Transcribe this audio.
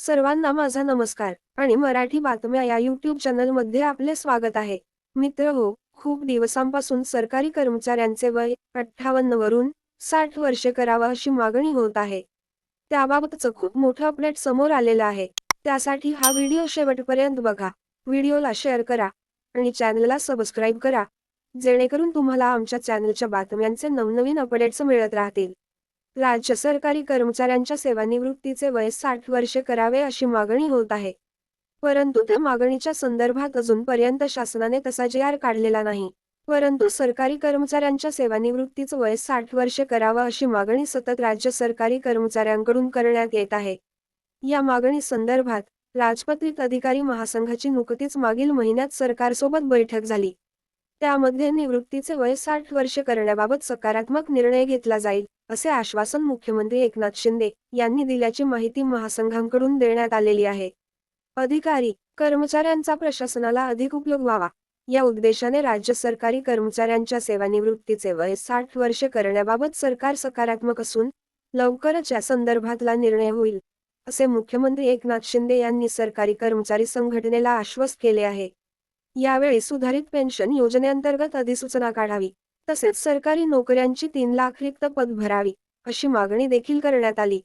सर्वांना माझा नमस्कार आणि मराठी बातम्या या यूट्यूब चॅनलमध्ये आपले स्वागत आहे. मित्रहो, खूप दिवसांपासून सरकारी कर्मचाऱ्यांचे वय 58 वरून 60 वर्षे करावं अशी मागणी होत आहे. त्याबाबतचं खूप मोठं अपडेट समोर आलेलं आहे. त्यासाठी हा व्हिडिओ शेवटपर्यंत बघा. व्हिडिओला शेअर करा आणि चॅनलला सबस्क्राईब करा, जेणेकरून तुम्हाला आमच्या चॅनलच्या बातम्यांचे नवनवीन अपडेट्स मिळत राहतील. राज्य सरकारी कर्मचाऱ्यांच्या सेवानिवृत्तीचे वय 60 वर्षे करावे अशी मागणी होत आहे. परंतु त्या मागणीच्या संदर्भात अजूनपर्यंत शासनाने तसा जी आर काढलेला नाही. परंतु सरकारी कर्मचाऱ्यांच्या सेवानिवृत्तीचं वय 60 वर्षे करावं अशी मागणी सतत राज्य सरकारी कर्मचाऱ्यांकडून करण्यात येत आहे. या मागणी संदर्भात राजपत्रित अधिकारी महासंघाची नुकतीच मागील महिन्यात सरकारसोबत बैठक झाली. त्यामध्ये निवृत्तीचे वय 60 वर्षे करण्याबाबत सकारात्मक निर्णय घेतला जाईल, असे आश्वासन मुख्यमंत्री एकनाथ शिंदे यांनी दिल्याची माहिती महासंघांकडून देण्यात आलेली आहे. अधिकारी, कर्मचाऱ्यांचा प्रशासनाला अधिक उपयोग व्हावा, या उद्देशाने राज्य सरकारी कर्मचाऱ्यांच्या सेवानिवृत्तीचे वय 60 वर्षे करण्याबाबत सरकार सकारात्मक असून लवकरच या संदर्भातला निर्णय होईल, असे मुख्यमंत्री एकनाथ शिंदे यांनी सरकारी कर्मचारी संघटनेला आश्वस्त केले आहे. यावेळी सुधारित पेन्शन योजनेअंतर्गत अधिसूचना काढावी, तसेच सरकारी नोकऱ्यांची 3 लाख रिक्त पद भरावी, अशी मागणी देखील करण्यात आली.